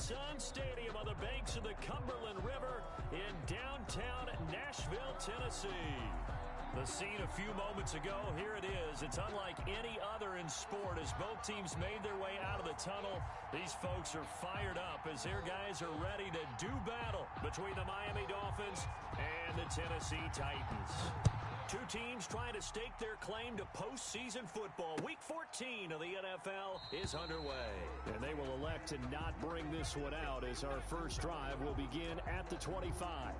Sun Stadium on the banks of the Cumberland River in downtown Nashville, Tennessee. The scene a few moments ago, here it is. It's unlike any other in sport as both teams made their way out of the tunnel. These folks are fired up as their guys are ready to do battle between the Miami Dolphins and the Tennessee Titans. Two teams trying to stake their claim to postseason football. Week 14 of the NFL is underway. And they will elect to not bring this one out as our first drive will begin at the 25.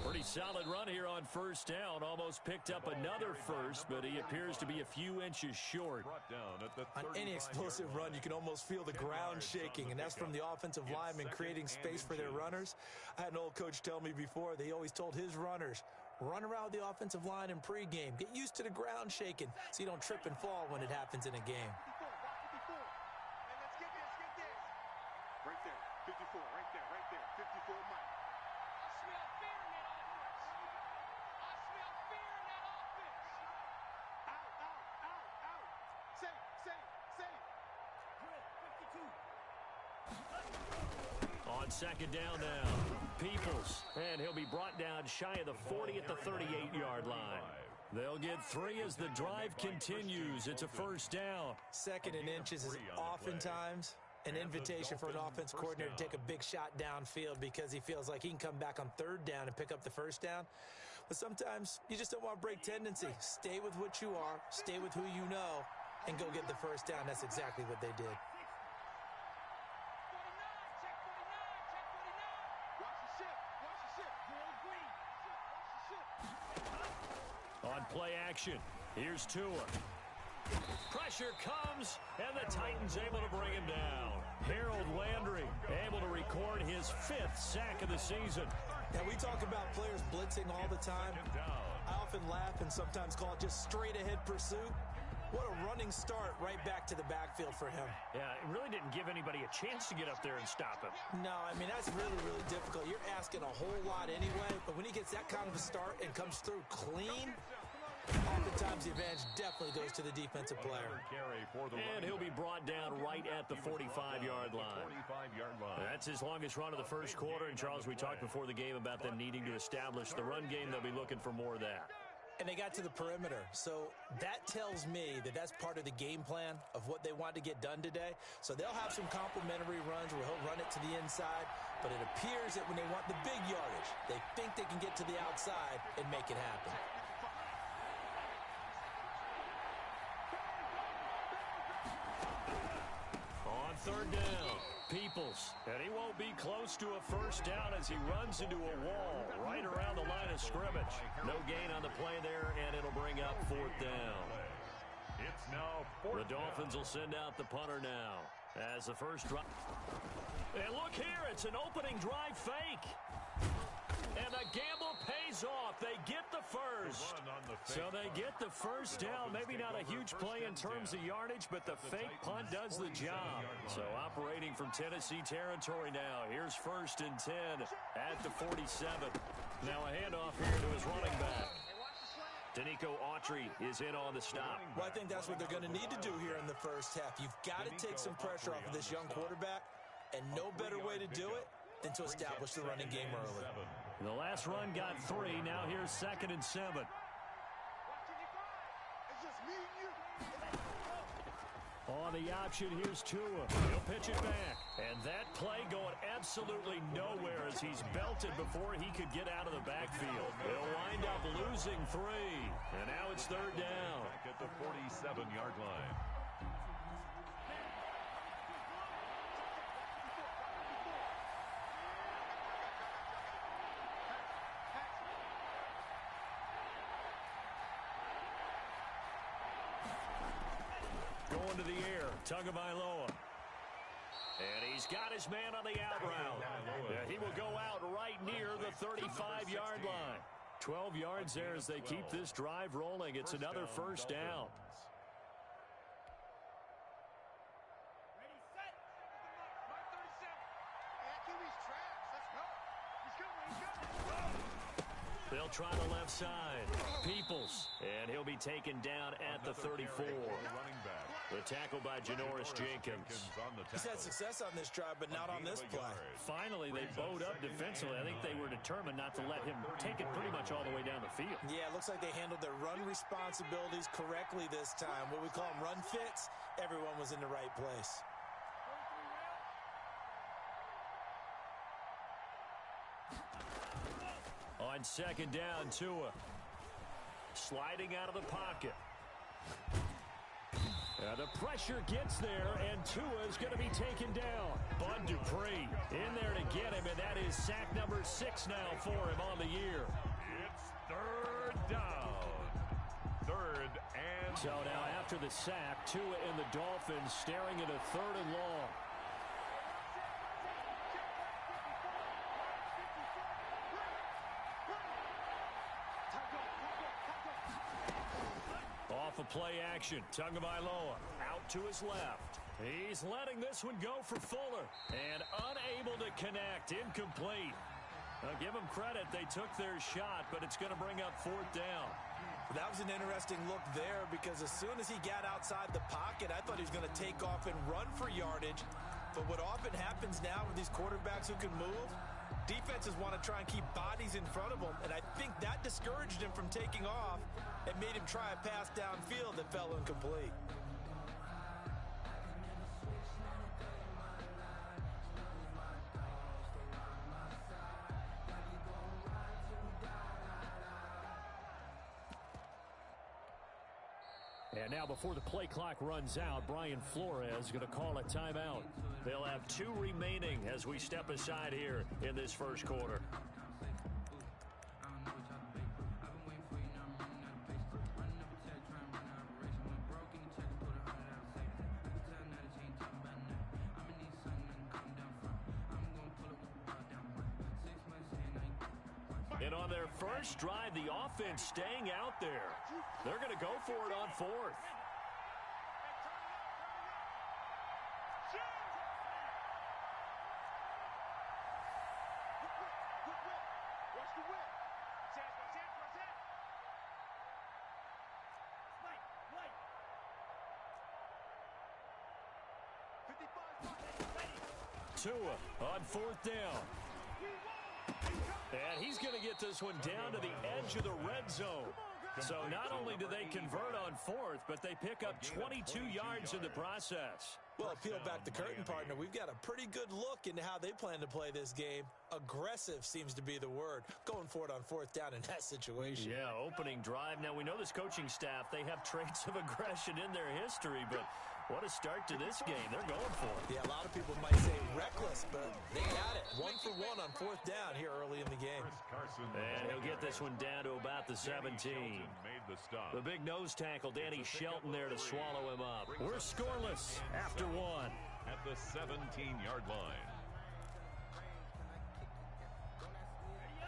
Pretty solid run here on first down. Almost picked up another first, but he appears to be a few inches short. On any explosive run, you can almost feel the ground shaking, and that's from the offensive linemen creating space for their runners. I had an old coach tell me before, they always told his runners, run around the offensive line in pregame. Get used to the ground shaking so you don't trip and fall when it happens in a game. Right there, 54, right there, 54 Mike. I smell fear in that offense. I smell fear in that offense. Out. Safe. Grid, 52. On second down now, Peoples, and he'll be brought down shy of the 40 at the 38-yard line. They'll get 3 as the drive continues. It's a first down. Second and inches is oftentimes an invitation for an offense coordinator to take a big shot downfield because he feels like he can come back on third down and pick up the first down. But sometimes you just don't want to break tendency. Stay with what you are, stay with who you know, and go get the first down. That's exactly what they did. On play action, here's Tua. Pressure comes, and the Titans able to bring him down. Harold Landry able to record his 5th sack of the season. Now, we talk about players blitzing all the time. I often laugh and sometimes call it just straight-ahead pursuit. What a running start right back to the backfield for him. Yeah, it really didn't give anybody a chance to get up there and stop him. No, I mean, that's really, really difficult. You're asking a whole lot anyway, but when he gets that kind of a start and comes through clean, oftentimes the advantage definitely goes to the defensive player. And he'll be brought down right at the 45-yard line. That's his longest run of the first quarter. And, Charles, we talked before the game about them needing to establish the run game. They'll be looking for more of that. And they got to the perimeter. So that tells me that that's part of the game plan of what they want to get done today. So they'll have some complimentary runs where he'll run it to the inside. But it appears that when they want the big yardage, they think they can get to the outside and make it happen. On third down, Peoples. And he won't be close to a first down as he runs into a wall right around the line of scrimmage. No gain on the play there, and it'll bring up 4th down. It's now 4th The Dolphins will send out the punter now as the first drive. And look here, it's an opening drive fake. And the gamble pays off. They get the first. So they get the first down. Maybe not a huge play in terms of yardage, but the fake punt does the job. So operating from Tennessee territory now. Here's 1st and 10 at the 47. Now a handoff here to his running back. Danico Autry is in on the stop. Well, I think that's what they're going to need to do here in the first half. You've got to take some pressure off of this young quarterback, and no better way to do it than to establish the running game early. The last run got 3. Now here's 2nd and 7. On the option, here's Tua. He'll pitch it back. And that play going absolutely nowhere as he's belted before he could get out of the backfield. He'll wind up losing 3. And now it's 3rd down. Back at the 47-yard line. Going to the air. Tagovailoa. And he's got his man on the out route. He will go out right near the 35-yard line. 12 yards there as they keep this drive rolling. It's another first down. They'll try the left side. Peoples. And he'll be taken down at the 34. The tackle by Janoris Jenkins. He's had success on this drive, but not on this play. Finally, they bowed up defensively. I think they were determined not to let him take it pretty much all the way down the field. Yeah, it looks like they handled their run responsibilities correctly this time. What we call them run fits, everyone was in the right place. On second down, Tua. Sliding out of the pocket. The pressure gets there, and Tua is going to be taken down. Bud Dupree in there to get him, and that is sack number 6 now for him on the year. It's third down. Third and So now after the sack, Tua and the Dolphins staring at a 3rd and long. Off of play action, Tagovailoa out to his left. He's letting this one go for Fuller. And unable to connect, incomplete. Now give them credit, they took their shot, but it's going to bring up 4th down. That was an interesting look there because as soon as he got outside the pocket, I thought he was going to take off and run for yardage. But what often happens now with these quarterbacks who can move, defenses want to try and keep bodies in front of them, and I think that discouraged him from taking off and made him try a pass downfield that fell incomplete. And now before the play clock runs out, Brian Flores is going to call a timeout. They'll have 2 remaining as we step aside here in this first quarter. And on their first drive, the offense staying out there. They're going to go for it on 4th. Tua on 4th down. And he's going to get this one down to the edge of the red zone. So not only do they convert on 4th, but they pick up 22 yards in the process. Well, peel back the curtain, partner. We've got a pretty good look into how they plan to play this game. Aggressive seems to be the word. Going for it on 4th down in that situation. Yeah, opening drive. Now, we know this coaching staff, they have traits of aggression in their history, but what a start to this game. They're going for it. Yeah, a lot of people might say reckless, but they got it. 1 for 1 on 4th down here early in the game. And he'll get this one down to about the 17. The big nose tackle, Danny Shelton, there to swallow him up. We're scoreless after 1. At the 17-yard line.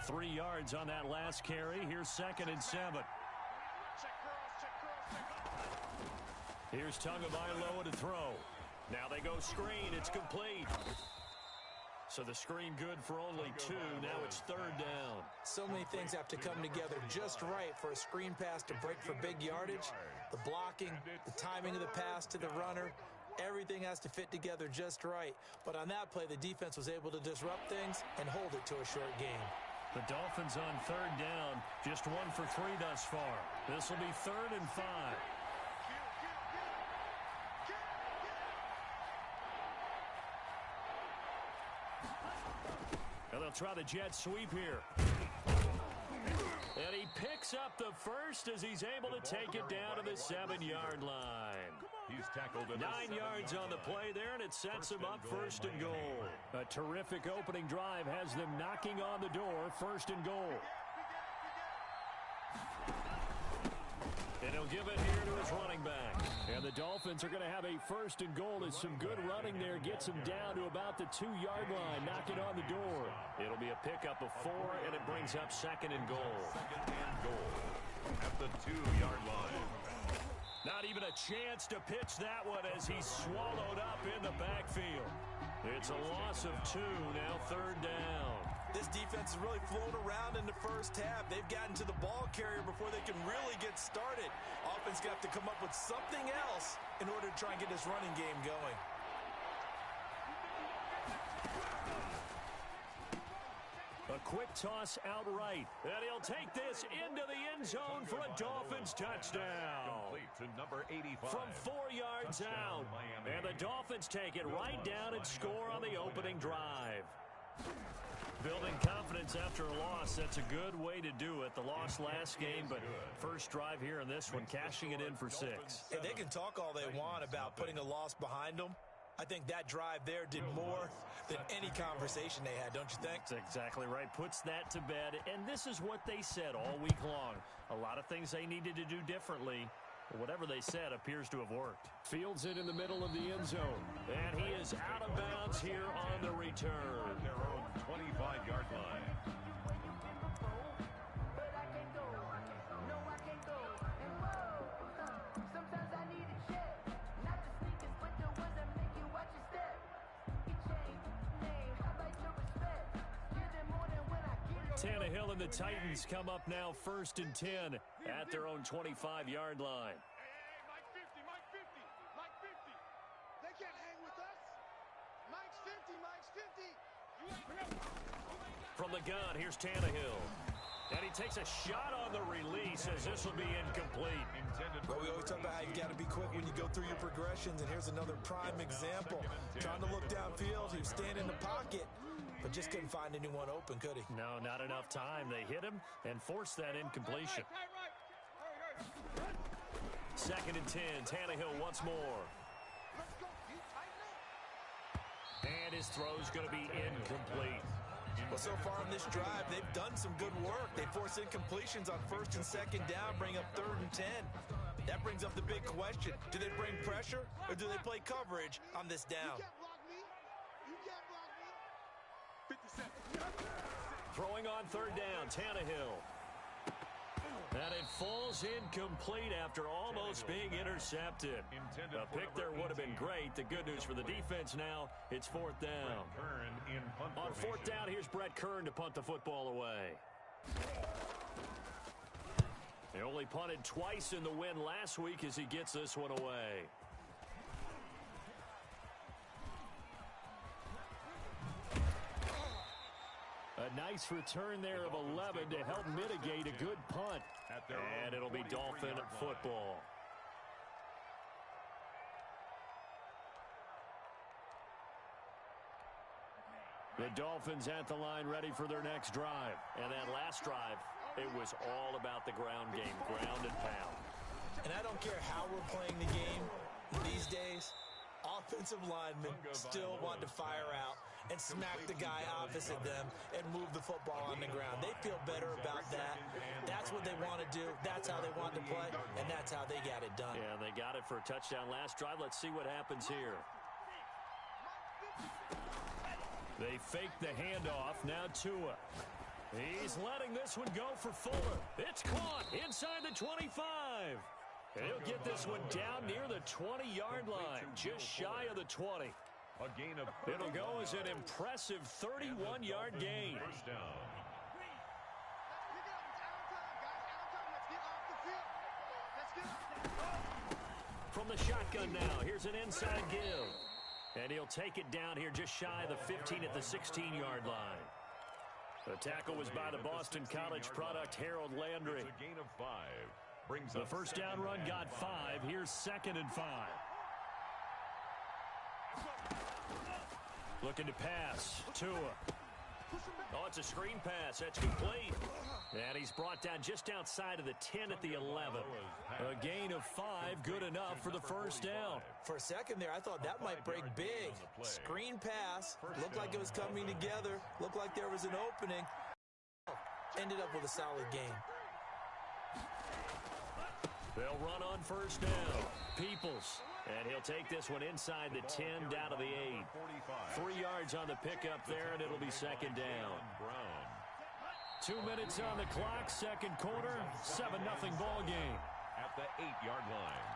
3 yards on that last carry. Here's 2nd and 7. Here's Tagovailoa to throw. Now they go screen. It's complete. So the screen good for only 2. Now it's 3rd down. So many things have to come together just right for a screen pass to break for big yardage. The blocking, the timing of the pass to the runner, everything has to fit together just right. But on that play, the defense was able to disrupt things and hold it to a short game. The Dolphins on 3rd down, just 1 for 3 thus far. This will be 3rd and 5. And they'll try the jet sweep here. And he picks up the first as he's able to take it down to the 7-yard line. He's tackled 9 yards on the play there, and it sets him up 1st and goal. A terrific opening drive has them knocking on the door, 1st and goal. And he'll give it here to his running back. And the Dolphins are going to have a first and goal as some good running there gets them down to about the 2-yard line, knocking on the door. It'll be a pickup of 4, and it brings up second and goal. Second and goal at the 2-yard line. Not even a chance to pitch that one as he's swallowed up in the backfield. It's a loss of 2, now third down. This defense has really flown around in the first half. They've gotten to the ball carrier before they can really get started. Offense got to come up with something else in order to try and get this running game going. A quick toss outright, and he'll take this into the end zone for a Dolphins touchdown. Complete to number 85. From 4 yards out, and the Dolphins take it right down and score on the opening drive. Building confidence after a loss, that's a good way to do it. The loss last game, but first drive here in this one, cashing it in for 6. And they can talk all they want about putting a loss behind them. I think that drive there did more than any conversation they had, don't you think? That's exactly right. Puts that to bed, and this is what they said all week long. A lot of things they needed to do differently. Whatever they said appears to have worked. Fields it in the middle of the end zone, and he is out of bounds here on the return. At their own 25-yard line. Tannehill and the Titans come up now first and 10 at their own 25-yard line. Hey, Mike 50, Mike 50, Mike 50. They can't hang with us. Mike's 50, Mike's 50. From the gun, here's Tannehill. And he takes a shot on the release as this will be incomplete. Well, we always talk about how you got to be quick when you go through your progressions, and here's another prime example. Trying to look downfield, he was standing in the pocket, but just couldn't find anyone open, could he? No, not enough time. They hit him and forced that incompletion. Second and 10, Tannehill once more. And his throw's going to be incomplete. Well, so far on this drive, they've done some good work. They force incompletions on first and second down, bring up third and 10. That brings up the big question. Do they bring pressure or do they play coverage on this down? You can't block me. You can't block me. 57. Throwing on third down, Tannehill. And it falls incomplete after almost being intercepted. A pick there would have been great. The good news for the defense now, it's fourth down. On fourth down, here's Brett Kern to punt the football away. He only punted twice in the win last week as he gets this one away. A nice return there of 11 to help mitigate a good punt. And it'll be Dolphin football. The Dolphins at the line ready for their next drive. And that last drive, it was all about the ground game, ground and pound. And I don't care how we're playing the game these days, offensive linemen still want to fire out and smack the guy opposite them and move the football on the ground. They feel better about that. That's what they want to do. That's how they want to play, and that's how they got it done. Yeah, they got it for a touchdown last drive. Let's see what happens here. They fake the handoff. Now Tua. He's letting this one go for Fuller. It's caught inside the 25. And he'll get this one down near the 20-yard line, just shy of the 20. A gain of It'll go as an impressive 31-yard gain. First down. From the shotgun now, here's an inside give. And he'll take it down here just shy of the 15 at the 16-yard line. The tackle was by the Boston College product, Harold Landry. It's a gain of 5. Brings The up first down run got 5. Here's second and 5. Looking to pass. Tua. Oh, it's a screen pass. That's complete. And he's brought down just outside of the 10 at the 11. A gain of 5, good enough for the first down. For a second there, I thought that might break big. Screen pass. Looked like it was coming together. Looked like there was an opening. Ended up with a solid game. They'll run on first down. Peoples. And he'll take this one inside the 10 down to the 8. 3 yards on the pickup there, and it'll be second down. 2 minutes on the clock, second quarter, 7-0 ball game. At the 8-yard line.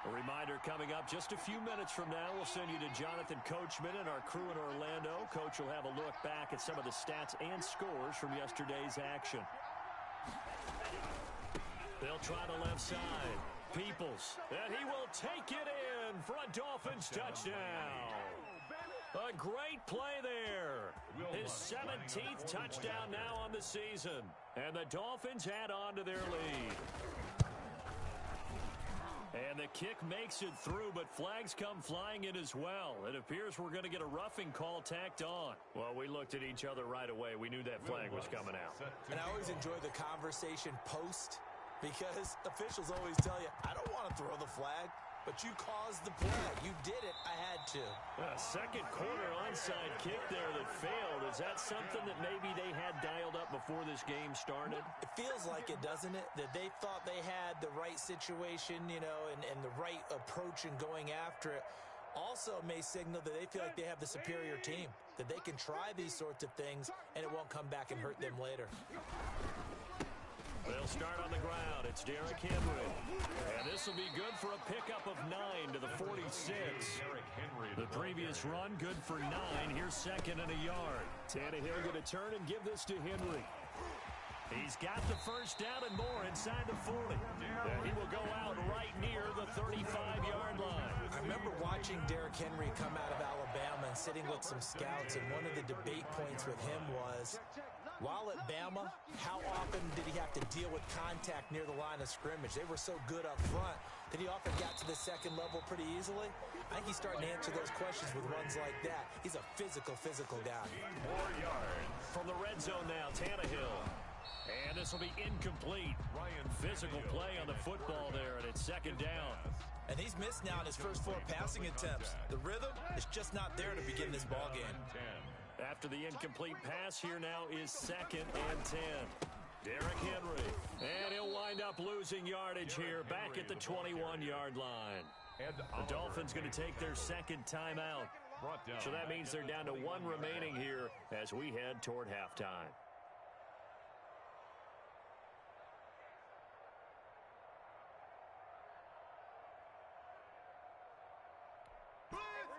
A reminder coming up just a few minutes from now, we'll send you to Jonathan Coachman and our crew in Orlando. Coach will have a look back at some of the stats and scores from yesterday's action. They'll try the left side. Peoples, and he will take it in for a Dolphins touchdown. A great play there. His 17th touchdown now on the season. And the Dolphins add on to their lead. And the kick makes it through, but flags come flying in as well. It appears we're going to get a roughing call tacked on. Well, we looked at each other right away. We knew that flag was coming out. And I always enjoy the conversation post, because officials always tell you, I don't want to throw the flag, but you caused the play. You did it. I had to. Second quarter onside kick there that failed. Is that something that maybe they had dialed up before this game started? It feels like it, doesn't it? That they thought they had the right situation, you know, and the right approach in going after it. Also may signal that they feel like they have the superior team, that they can try these sorts of things and it won't come back and hurt them later. They'll start on the ground. It's Derrick Henry. And this will be good for a pickup of 9 to the 46. The previous run, good for 9. Here's second and a yard. Tannehill going to turn and give this to Henry. He's got the first down and more inside the 40. And he will go out right near the 35-yard line. I remember watching Derrick Henry come out of Alabama and sitting with some scouts, and one of the debate points with him was, while at Bama, how often did he have to deal with contact near the line of scrimmage? They were so good up front that he often got to the second level pretty easily. I think he's starting to answer those questions with runs like that. He's a physical guy. 4 yards. From the red zone now, Tannehill. And this will be incomplete. Physical play on the football there, and it's second down. And he's missed now in his first 4 passing attempts. The rhythm is just not there to begin this ball game. After the incomplete pass, here now is second and 10. Derrick Henry. And he'll wind up losing yardage here back at the 21-yard line. The Dolphins going to take their second timeout. So that means they're down to 1 remaining here as we head toward halftime.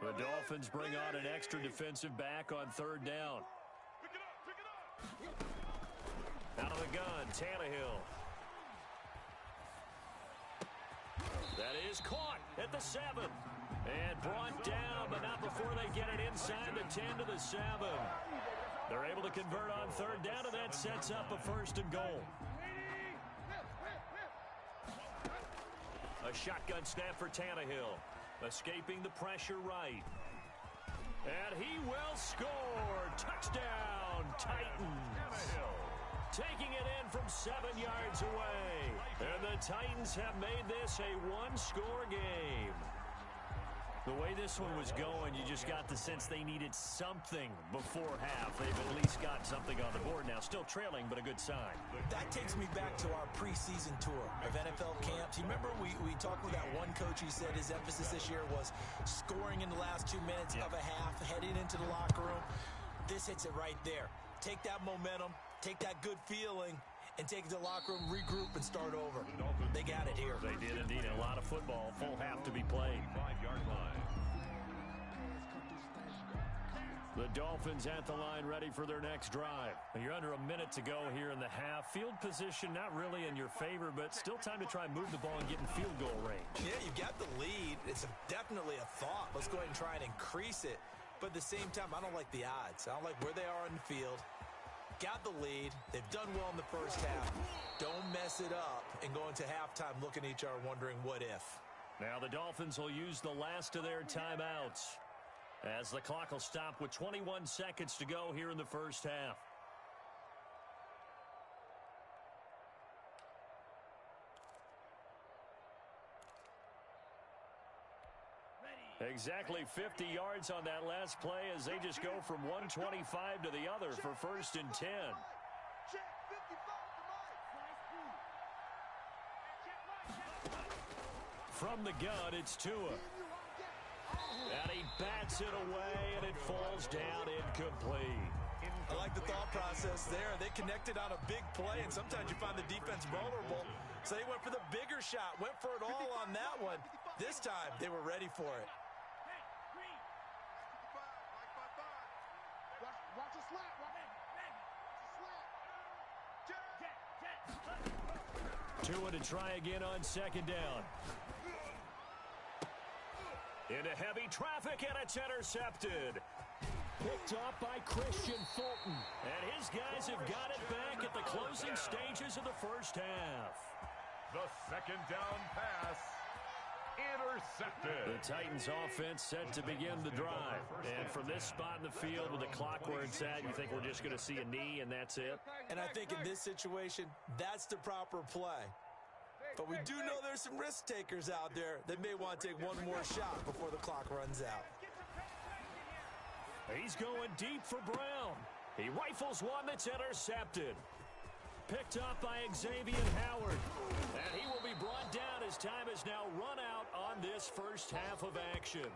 The Dolphins bring on an extra defensive back on third down. Out of the gun, Tannehill. That is caught at the 7. And brought down, but not before they get it inside the 10 to the 7. They're able to convert on third down, and that sets up a first and goal. A shotgun snap for Tannehill. Escaping the pressure right. And he will score. Touchdown, Titans. Taking it in from 7 yards away. And the Titans have made this a 1-score game. The way this one was going, you just got the sense they needed something before half. They've at least got something on the board now. Still trailing, but a good sign. That takes me back to our preseason tour of NFL camps. You remember we talked with that one coach who said his emphasis this year was scoring in the last 2 minutes of a half, heading into the locker room. This hits it right there. Take that momentum, take that good feeling, and take it to the locker room, regroup, and start over. They got it here. They did indeed. A lot of football, full half to be played. 5-yard line. The Dolphins at the line ready for their next drive. You're under a minute to go here in the half. Field position not really in your favor, but still time to try and move the ball and get in field goal range. Yeah, you've got the lead. It's definitely a thought. Let's go ahead and try and increase it. But at the same time, I don't like the odds. I don't like where they are in the field. Got the lead. They've done well in the first half. Don't mess it up and go into halftime looking at each other wondering what if. Now the Dolphins will use the last of their timeouts as the clock will stop with 21 seconds to go here in the first half. Exactly 50 yards on that last play as they just go from 125 to the other for 1st and 10. From the gun, it's Tua. And he bats it away, and it falls down incomplete. I like the thought process there. They connected on a big play, and sometimes you find the defense vulnerable. So they went for the bigger shot, went for it all on that one. This time, they were ready for it. Watch a slap. Tua to try again on 2nd down. Into heavy traffic, and it's intercepted. Picked up by Christian Fulton. And his guys have got it back at the closing stages of the first half. The 2nd down pass. Intercepted. The Titans offense set to begin the drive. And from this spot in the field with the clock where it's at, you think we're just going to see a knee and that's it? And I think in this situation, that's the proper play. But we do know there's some risk takers out there that may want to take one more shot before the clock runs out. He's going deep for Brown. He rifles one that's intercepted. Picked up by Xavier Howard. And he will be brought down as time has now run out on this first half of action.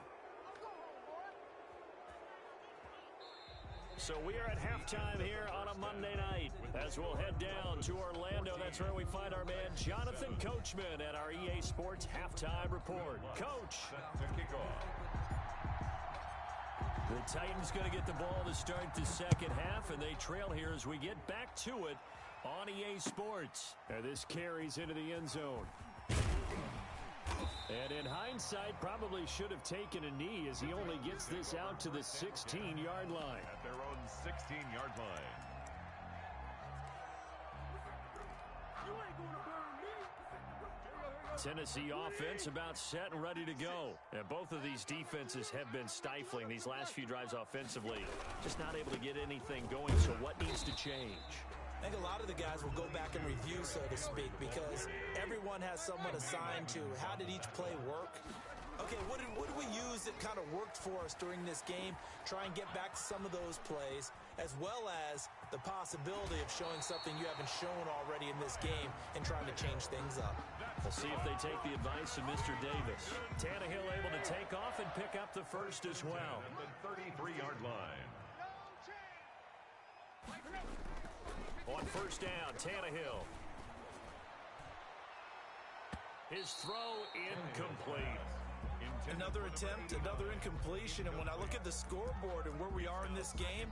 So we are at halftime here on a Monday night as we'll head down to Orlando. That's where we find our man Jonathan Coachman at our EA Sports Halftime Report. Coach. To kick off. The Titans going to get the ball to start the second half, and they trail here as we get back to it on EA Sports. And this carries into the end zone. And in hindsight, probably should have taken a knee as he only gets this out to the 16-yard line. At their own 16-yard line. Tennessee offense about set and ready to go. And both of these defenses have been stifling these last few drives offensively. Just not able to get anything going, so what needs to change? I think a lot of the guys will go back and review, so to speak, because everyone has someone assigned to how did each play work. Okay, what did we use that kind of worked for us during this game? Try and get back to some of those plays, as well as the possibility of showing something you haven't shown already in this game and trying to change things up. We'll see if they take the advice of Mr. Davis. Tannehill able to take off and pick up the first as well. At the 33-yard line. On first down, Tannehill. His throw incomplete. Another attempt, another incompletion, and when I look at the scoreboard and where we are in this game,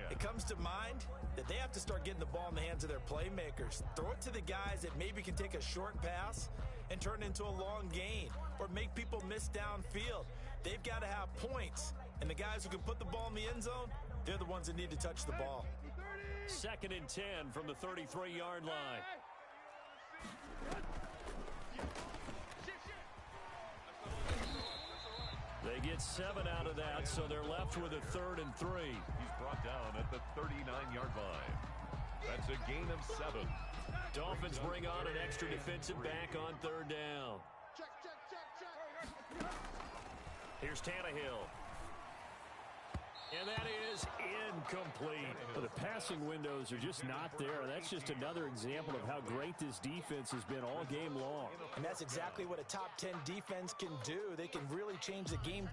it comes to mind that they have to start getting the ball in the hands of their playmakers. Throw it to the guys that maybe can take a short pass and turn it into a long gain or make people miss downfield. They've got to have points, and the guys who can put the ball in the end zone, they're the ones that need to touch the ball. 2nd and 10 from the 33-yard line. They get 7 out of that, so they're left with a 3rd and 3. He's brought down at the 39-yard line. That's a gain of 7. Dolphins bring on an extra defensive back on 3rd down. Here's Tannehill. And that is incomplete. Well, the passing windows are just not there. That's just another example of how great this defense has been all game long. And that's exactly what a top 10 defense can do. They can really change the game.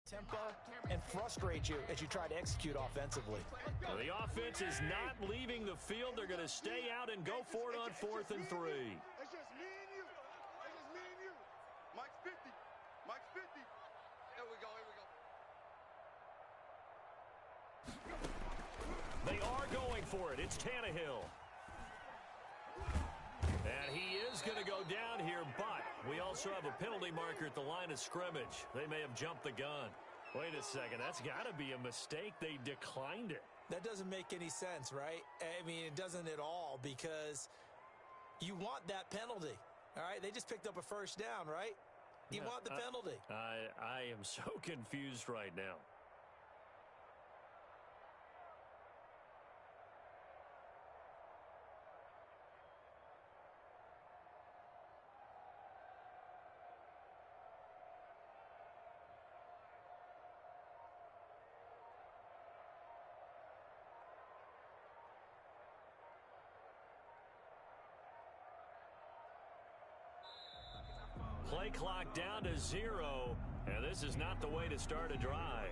Tempo and frustrate you as you try to execute offensively. Well, the offense is not leaving the field. They're going to stay out and go for it on 4th and 3. It's just me and you. It's just me and you. Mike's 50. Mike's 50. Here we go. They are going for it. It's Tannehill. And he is going to go down here, but we also have a penalty marker at the line of scrimmage. They may have jumped the gun. Wait a second. That's got to be a mistake. They declined it. That doesn't make any sense, right? I mean, it doesn't at all because you want that penalty. All right? They just picked up a first down, right? You want the penalty. I am so confused right now. Play clock down to 0, and this is not the way to start a drive.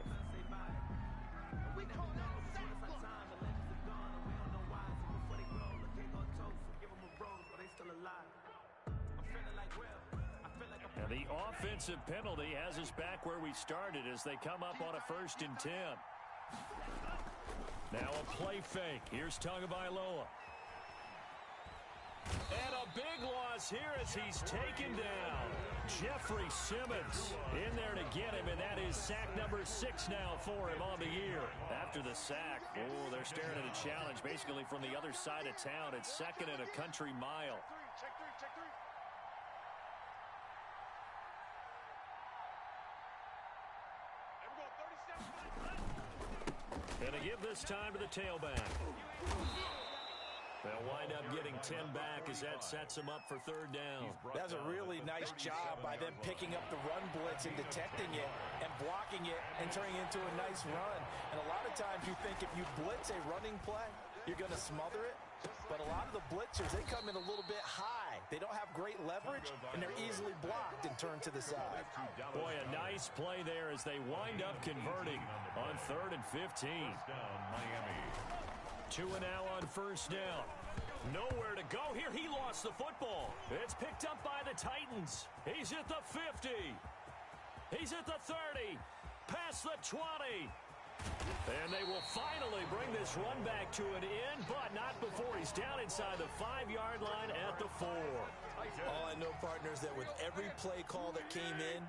And the offensive penalty has us back where we started as they come up on a 1st and 10. Now a play fake. Here's Tagovailoa. And a big loss here as he's taken down. Jeffrey Simmons in there to get him, and that is sack number 6 now for him on the year. After the sack, they're staring at a challenge basically from the other side of town. It's 2nd and a country mile. Check three. And we're going 30 seconds. And to give this time to the tailback. They'll wind up getting 10 back as that sets them up for 3rd down. That's a really nice job by them picking up the run blitz and detecting it and blocking it and turning it into a nice run. And a lot of times you think if you blitz a running play, you're going to smother it. But a lot of the blitzers, they come in a little bit high. They don't have great leverage, and they're easily blocked and turned to the side. Boy, a nice play there as they wind up converting on 3rd and 15. Miami. 2 and now on 1st down. Nowhere to go here. He lost the football. It's picked up by the Titans. He's at the 50. He's at the 30. Past the 20. And they will finally bring this run back to an end, but not before he's down inside the 5-yard line at the 4. All I know, partners, that with every play call that came in,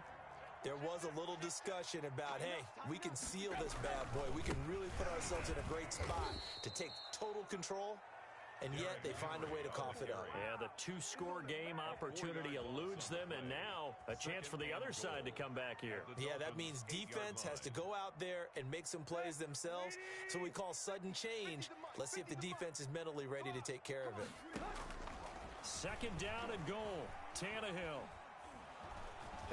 there was a little discussion about, hey, we can seal this bad boy. We can really put ourselves in a great spot to take total control, and yet they find a way to cough it up. Yeah, the 2-score game opportunity eludes them, and now a chance for the other side to come back here. Yeah, that means defense has to go out there and make some plays themselves. So we call sudden change. Let's see if the defense is mentally ready to take care of it. 2nd down and goal. Tannehill.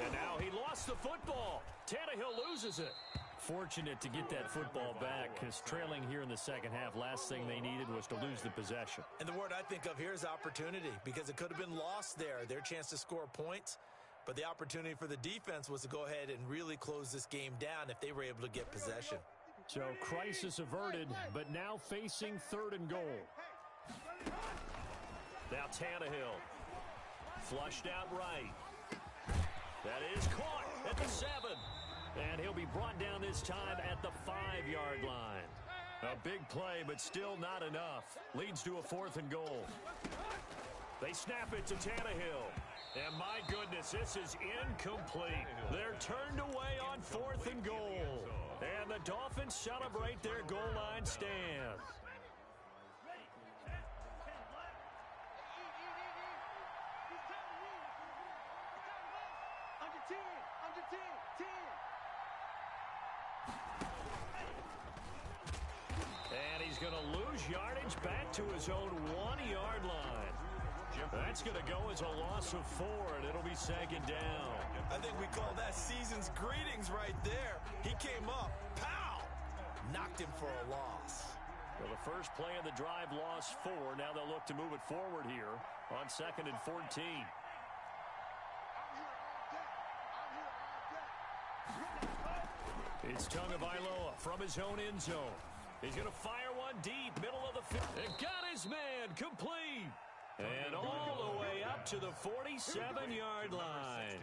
And now he lost the football. Tannehill loses it. Fortunate to get that football back because trailing here in the 2nd half, last thing they needed was to lose the possession. And the word I think of here is opportunity because it could have been lost there, their chance to score points. But the opportunity for the defense was to go ahead and really close this game down if they were able to get possession. So crisis averted, but now facing 3rd and goal. Now Tannehill. Flushed out right. That is caught at the 7. And he'll be brought down this time at the 5-yard line. A big play, but still not enough. Leads to a 4th and goal. They snap it to Tannehill. And my goodness, this is incomplete. They're turned away on 4th and goal. And the Dolphins celebrate their goal line stand. And he's going to lose yardage back to his own 1-yard line. That's going to go as a loss of 4, and it'll be 2nd down. I think we call that season's greetings right there. He came up, pow, knocked him for a loss. Well, the first play of the drive lost 4. Now they'll look to move it forward here on 2nd and 14. It's Tagovailoa from his own end zone. He's going to fire one deep, middle of the field. And got his man complete. And all the way up to the 47-yard line.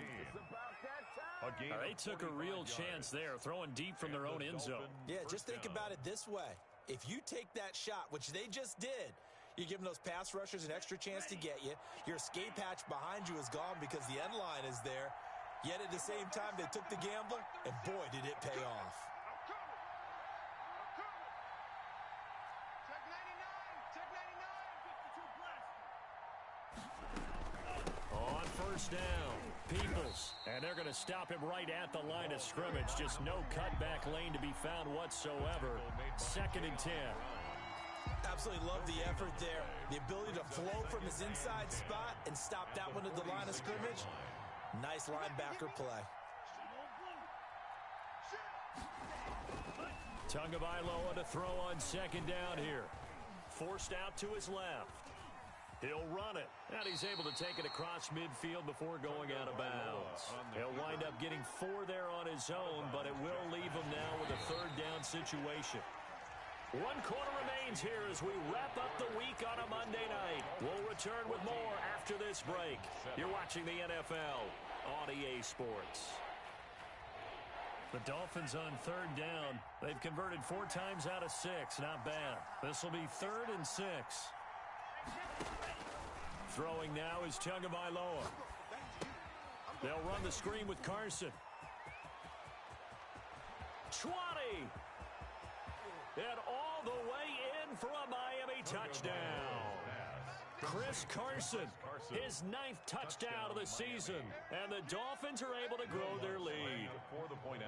They took a real chance there, throwing deep from their own end zone. Yeah, just think about it this way. if you take that shot, which they just did, you're giving those pass rushers an extra chance to get you. Your escape hatch behind you is gone because the end line is there. Yet at the same time, they took the gamble, and boy, did it pay off. Check 99. On first down, Peoples. And they're going to stop him right at the line of scrimmage. Just no cutback lane to be found whatsoever. 2nd and 10. Absolutely love the effort there. The ability to flow from his inside spot and stop that one at the line of scrimmage. Nice linebacker play. Tagovailoa to throw on 2nd down here. Forced out to his left. He'll run it. And he's able to take it across midfield before going out of bounds. He'll wind up getting 4 there on his own, but it will leave him now with a 3rd down situation. 1 quarter remains here as we wrap up the week on a Monday night. We'll return with more after this break. You're watching the NFL on EA Sports. The Dolphins on 3rd down. They've converted 4 times out of 6. Not bad. This will be 3rd and 6. Throwing now is Tagovailoa. They'll run the screen with Carson. 20. And all the way in for a Miami touchdown. Chris Carson, his 9th touchdown of the season. And the Dolphins are able to grow their lead.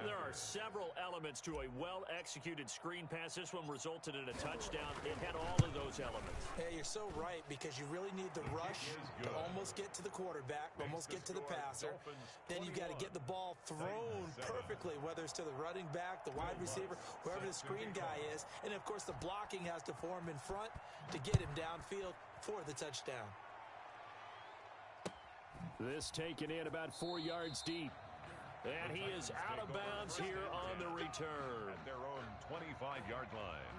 There are several elements to a well-executed screen pass. This one resulted in a touchdown. It had all of those elements. Hey, you're so right, because you really need the rush to almost get to the quarterback, almost get to the passer. Then you've got to get the ball thrown perfectly, whether it's to the running back, the wide receiver, whoever the screen guy is. And, of course, the blocking has to form in front to get him downfield for the touchdown. This taken in about 4 yards deep. And he is out of bounds here on the return. At their own 25-yard line.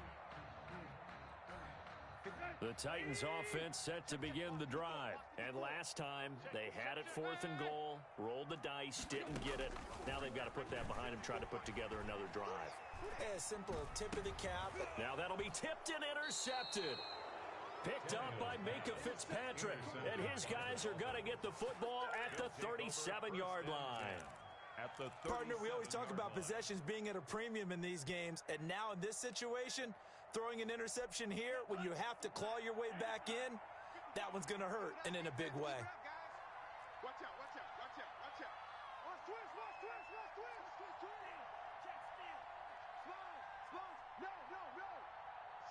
The Titans offense set to begin the drive. And last time, they had it 4th and goal, rolled the dice, didn't get it. Now they've got to put that behind them, try to put together another drive. A simple tip of the cap. Now that'll be tipped and intercepted. Picked up by Minka Fitzpatrick. And his guys are going to get the football at the 37-yard line. Partner, we always talk about possessions being at a premium in these games. And now in this situation, throwing an interception here when you have to claw your way back in, that one's going to hurt, and in a big way. Watch out, watch out, watch out, watch out. Lost twist, lost twist, lost twist. Check steal. Slow. No.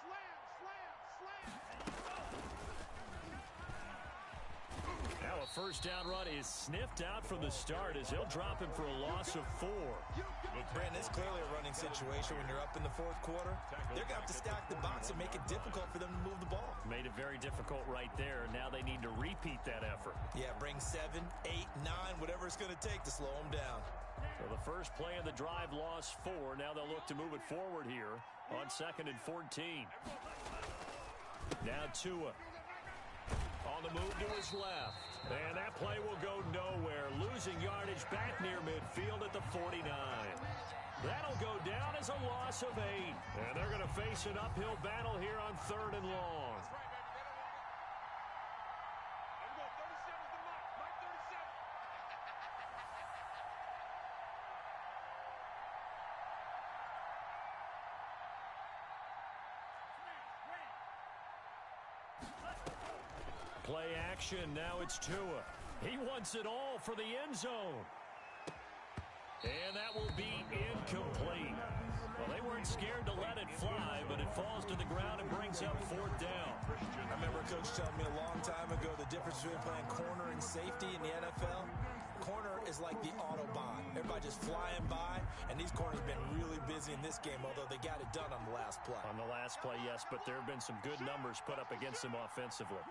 Slam. Now a 1st down run is sniffed out from the start as he'll drop him for a loss of 4. Brandon, it's clearly a running situation when you're up in the 4th quarter. They're going to have to stack the box and make it difficult for them to move the ball. Made it very difficult right there. Now they need to repeat that effort. Yeah, bring 7, 8, 9, whatever it's going to take to slow them down. So the first play of the drive lost 4. Now they'll look to move it forward here on 2nd and 14. Now Tua on the move to his left. And that play will go nowhere. Losing yardage back near midfield at the 49. That'll go down as a loss of 8. And they're going to face an uphill battle here on 3rd and long. Play action, now it's Tua. He wants it all for the end zone. And that will be incomplete. Well, they weren't scared to let it fly, but it falls to the ground and brings up 4th down. I remember a coach telling me a long time ago the difference between playing corner and safety in the NFL. Corner is like the Autobahn. Everybody just flying by, and these corners have been really busy in this game, although they got it done on the last play. On the last play, yes, but there have been some good numbers put up against them offensively.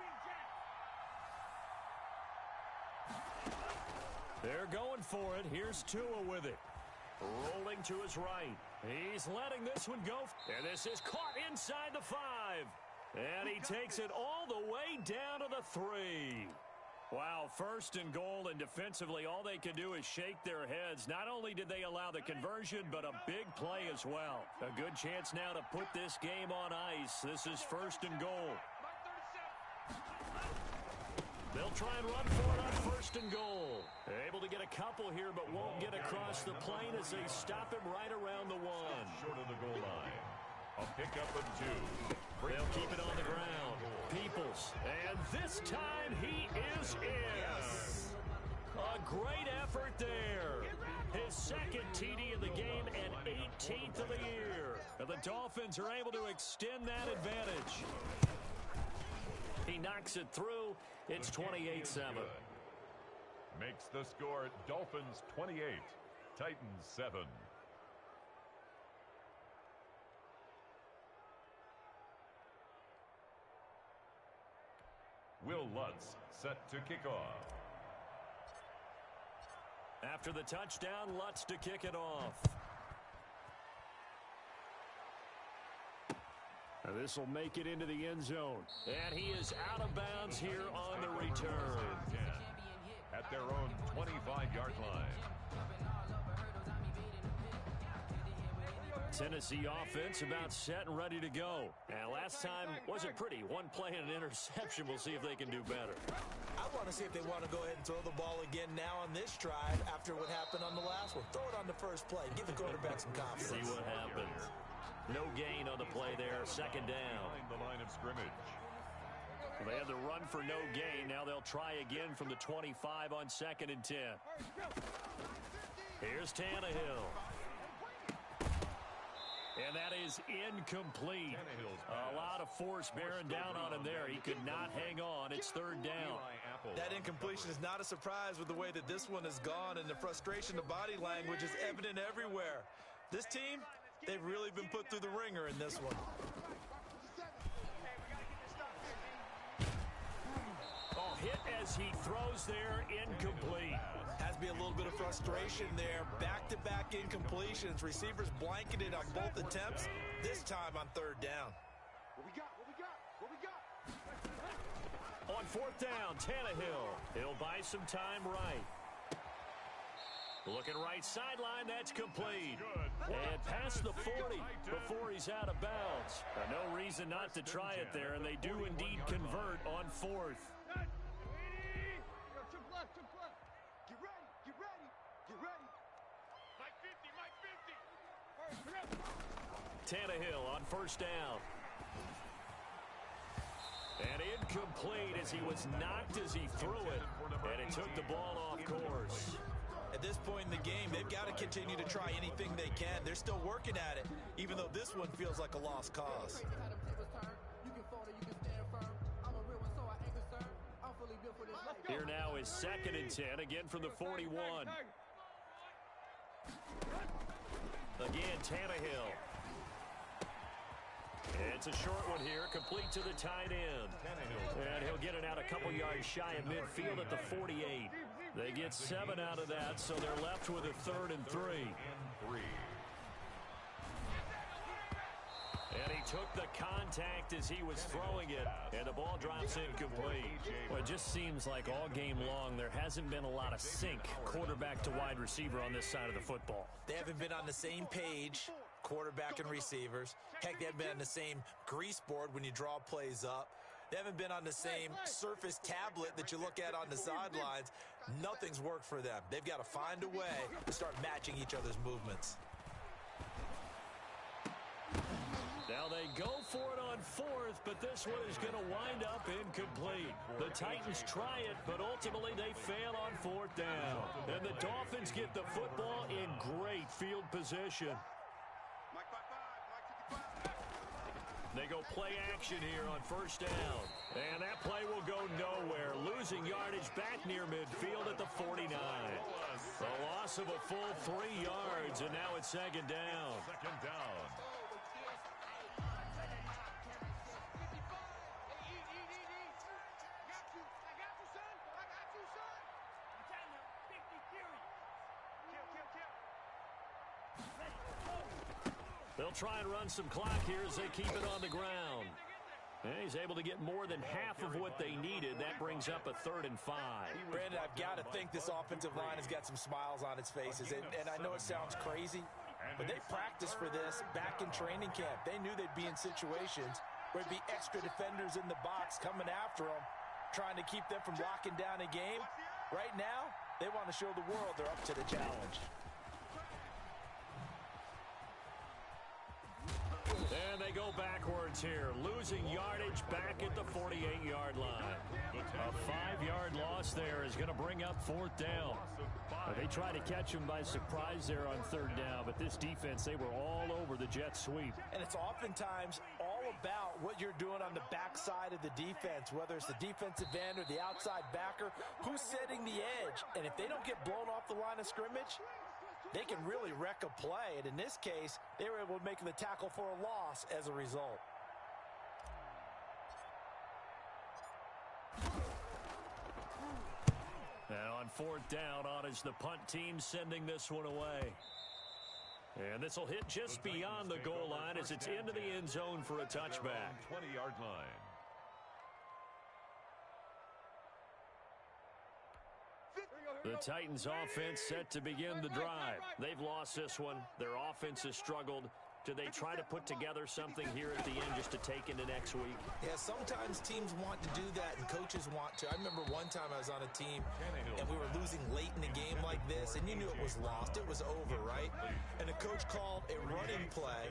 They're going for it. Here's Tua with it. Rolling to his right. He's letting this one go. And this is caught inside the 5. And he takes it all the way down to the 3. Wow, first and goal, and defensively, all they can do is shake their heads. Not only did they allow the conversion, but a big play as well. A good chance now to put this game on ice. This is first and goal. They'll try and run for it on first and goal. Able to get a couple here, but won't get across the plane as they stop him right around the one. Short of the goal line. A pickup of 2. They'll keep it on the ground. Peoples. And this time he is in. Yes. A great effort there. His second TD of the game and 18th of the year. And the Dolphins are able to extend that advantage. He knocks it through. It's 28-7. Makes the score Dolphins 28, Titans 7. Will Lutz set to kick off. After the touchdown, Lutz to kick it off. This will make it into the end zone. And he is out of bounds here on the return. At their own 25-yard line. Tennessee offense about set and ready to go. And last time wasn't pretty. One play and an interception. We'll see if they can do better. I want to see if they want to go ahead and throw the ball again now on this drive after what happened on the last one. Throw it on the first play. Give the quarterback some confidence. See what happens. No gain on the play there. Second down. Behind the line of scrimmage. They had the run for no gain. Now they'll try again from the 25 on 2nd and 10. Here's Tannehill. And that is incomplete. A lot of force bearing down on him there. He could not hang on. It's 3rd down. That incompletion is not a surprise with the way that this one has gone, and the frustration, the body language is evident everywhere. This team, they've really been put through the ringer in this one. Oh, hit as he throws there, incomplete. Has to be a little bit of frustration there. Back-to-back incompletions. Receivers blanketed on both attempts. This time on 3rd down. What we got? What we got? What we got? On 4th down, Tannehill. He'll buy some time right. Looking right sideline, that's complete. And past the 40 before he's out of bounds. No reason not to try it there, and they do indeed convert on 4th. Get ready. Get ready. Get ready. Mike 50. Mike 50. Tannehill on 1st down. And incomplete as he was knocked as he threw it. And it took the ball off course. At this point in the game, they've got to continue to try anything they can. They're still working at it, even though this one feels like a lost cause. Here now is 2nd and 10, again from the 41. Again, Tannehill. It's a short one here, complete to the tight end. And he'll get it out a couple yards shy of midfield at the 48. They get 7 out of that, so they're left with a 3rd and 3. And he took the contact as he was throwing it, and the ball drops incomplete. Well, it just seems like all game long there hasn't been a lot of sync quarterback to wide receiver on this side of the football. They haven't been on the same page, quarterback and receivers. Heck, they haven't been on the same grease board when you draw plays up. They haven't been on the same surface tablet that you look at on the sidelines. Nothing's worked for them. They've got to find a way to start matching each other's movements. Now they go for it on 4th, but this one is going to wind up incomplete. The Titans try it, but ultimately they fail on 4th down. And the Dolphins get the football in great field position. They go play action here on 1st down. And that play will go nowhere. Losing yardage back near midfield at the 49. A loss of a full 3 yards, and now it's 2nd down. 2nd down. They'll try and run some clock here as they keep it on the ground. And he's able to get more than half of what they needed. That brings up a 3rd and 5. Brandon, I've got to think this offensive line has got some smiles on its faces. And I know it sounds crazy, but they practiced for this back in training camp. They knew they'd be in situations where there'd be extra defenders in the box coming after them, trying to keep them from locking down a game. Right now, they want to show the world they're up to the challenge. And they go backwards here, losing yardage back at the 48-yard line. A 5-yard loss there is going to bring up 4th down. They tried to catch him by surprise there on 3rd down, but this defense, they were all over the jet sweep. And it's oftentimes all about what you're doing on the backside of the defense, whether it's the defensive end or the outside backer, who's setting the edge. And if they don't get blown off the line of scrimmage, they can really wreck a play. And in this case, they were able to make the tackle for a loss as a result. Now on 4th down, on is the punt team sending this one away. And this will hit just beyond the goal line as it's into the end zone for a touchback. 20-yard line. The Titans offense set to begin the drive. They've lost this one. Their offense has struggled. Do they try to put together something here at the end just to take into next week? Yeah, sometimes teams want to do that and coaches want to. I remember one time I was on a team and we were losing late in a game like this and you knew it was lost. It was over, right? And the coach called a running play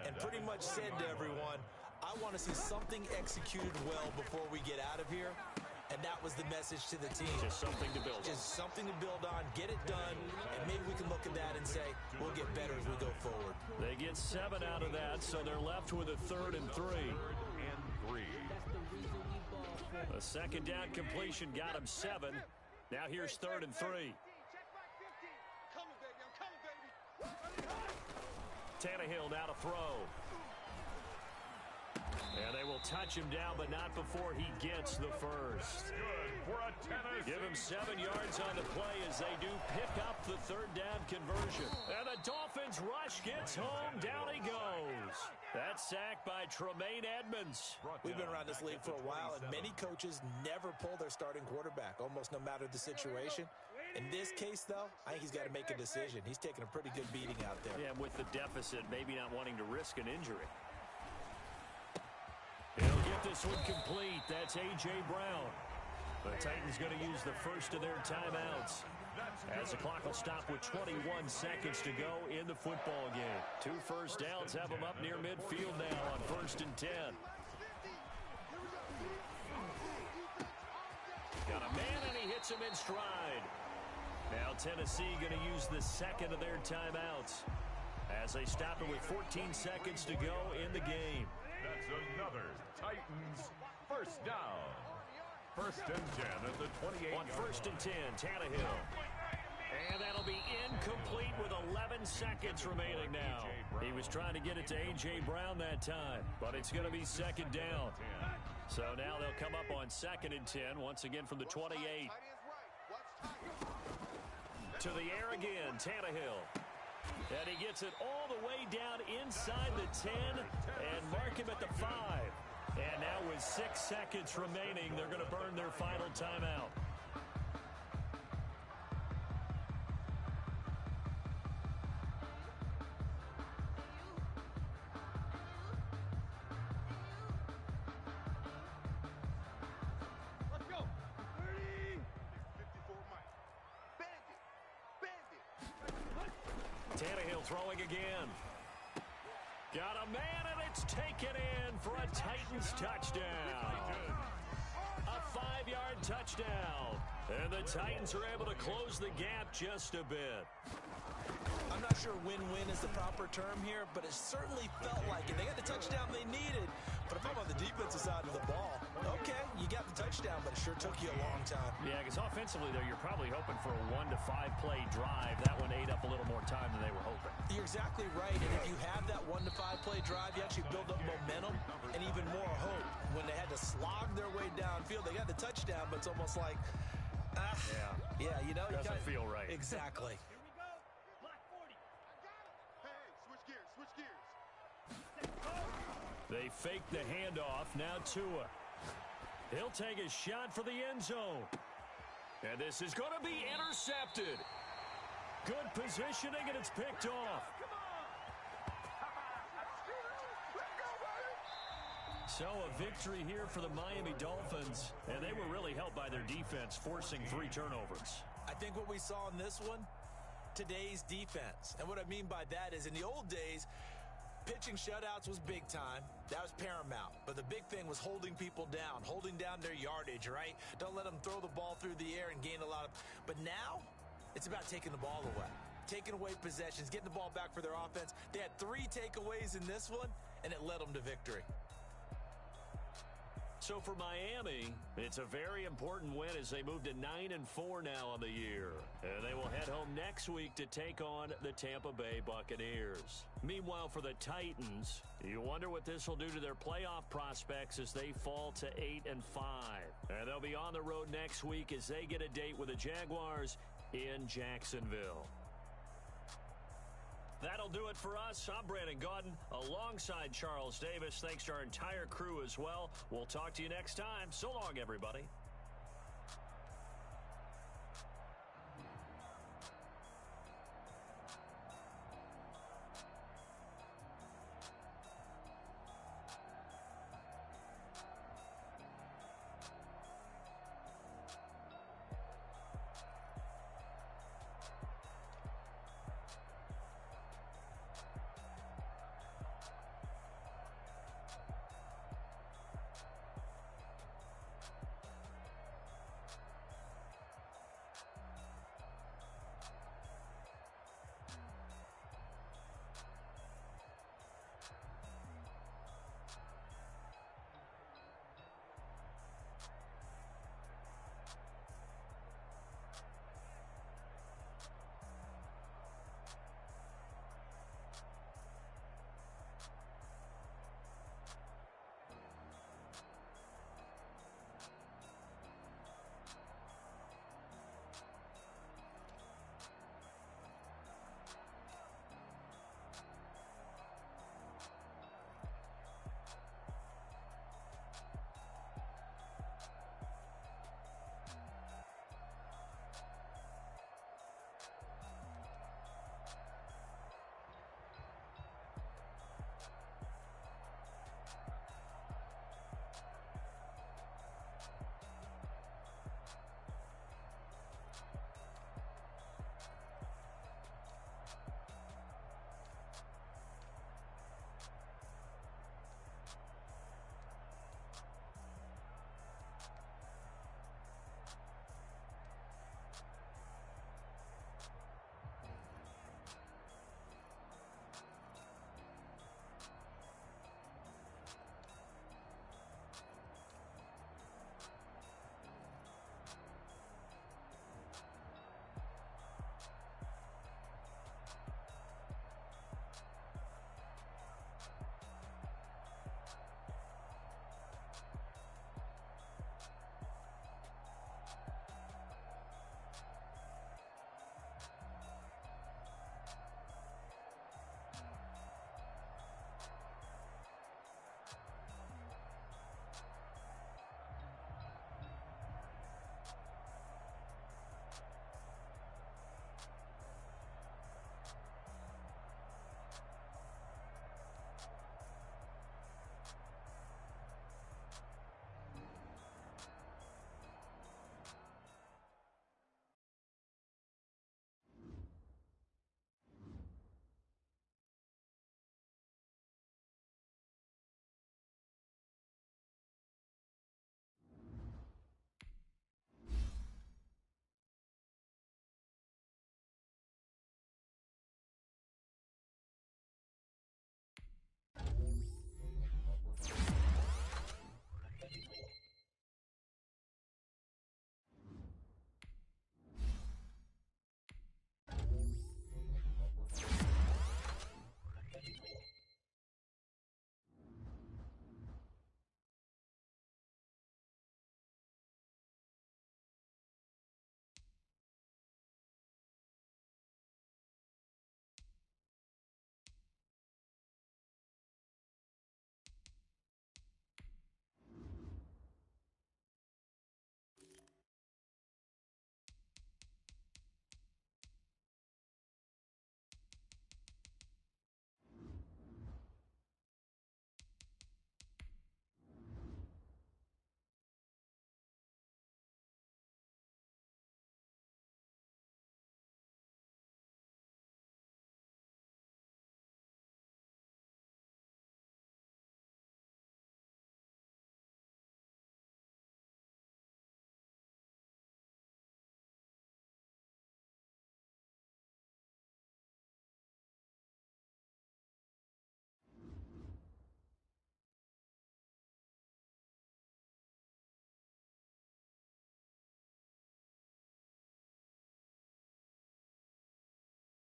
and pretty much said to everyone, I want to see something executed well before we get out of here. And that was the message to the team. Just something to build on. Just something to build on, get it done, and maybe we can look at that and say, we'll get better as we go forward. They get 7 out of that, so they're left with a 3rd and 3. A 2nd down completion got him 7. Now here's 3rd and 3. Tannehill now to throw. And they will touch him down, but not before he gets the first. Give him 7 yards on the play as they do pick up the 3rd down conversion. And the Dolphins rush gets home. Down he goes. That's sacked by Tremaine Edmonds. We've been around this league for a while, and many coaches never pull their starting quarterback, almost no matter the situation. In this case, though, I think he's got to make a decision. He's taking a pretty good beating out there. Yeah, with the deficit, maybe not wanting to risk an injury. He'll get this one complete. That's A.J. Brown. The Titans going to use the first of their timeouts as the clock will stop with 21 seconds to go in the football game. 2 first downs have them up near midfield now on 1st and 10. Got a man and he hits him in stride. Now Tennessee going to use the 2nd of their timeouts as they stop it with 14 seconds to go in the game. That's another Titans first down. 1st and 10 at the 28. On 1st and 10, Tannehill. And that'll be incomplete with 11 seconds remaining now. He was trying to get it to A.J. Brown that time, but it's going to be 2nd down. So now they'll come up on 2nd and 10, once again from the 28. To the air again, Tannehill. And he gets it all the way down inside the 10 and mark him at the 5. And now with 6 seconds remaining, they're going to burn their final timeout. Let's go. 30. 54 Mike. Bandit. Tannehill throwing again. Got a man, and it's taken in for a Titans touchdown. A 5-yard touchdown. And the Titans are able to close the gap just a bit. I'm not sure win-win is the proper term here, but it certainly felt like it. They got the touchdown they needed, but if I'm on the defensive side of the ball, okay, you got the touchdown, but it sure took you a long time. Yeah, because offensively, though, you're probably hoping for a 1 to 5 play drive. That one ate up a little more time than they were hoping. You're exactly right, and if you have that 1 to 5 play drive, you actually build up momentum and even more hope. When they had to slog their way downfield, they got the touchdown, but it's almost like, yeah, you know, doesn't feel right. Exactly. Hey, switch gears, switch gears. They fake the handoff. Now Tua. He'll take a shot for the end zone. And this is going to be intercepted. Good positioning, and it's picked off. So a victory here for the Miami Dolphins, and they were really helped by their defense, forcing 3 turnovers. I think what we saw in this one, today's defense. And what I mean by that is in the old days, pitching shutouts was big time. That was paramount. But the big thing was holding people down, holding down their yardage, right? Don't let them throw the ball through the air and gain a lot of... But now, it's about taking the ball away. Taking away possessions, getting the ball back for their offense. They had 3 takeaways in this one, and it led them to victory. So for Miami, it's a very important win as they move to 9-4 now on the year. And they will head home next week to take on the Tampa Bay Buccaneers. Meanwhile, for the Titans, you wonder what this will do to their playoff prospects as they fall to 8-5. And they'll be on the road next week as they get a date with the Jaguars in Jacksonville. That'll do it for us. I'm Brandon Gaudin alongside Charles Davis. Thanks to our entire crew as well. We'll talk to you next time. So long, everybody.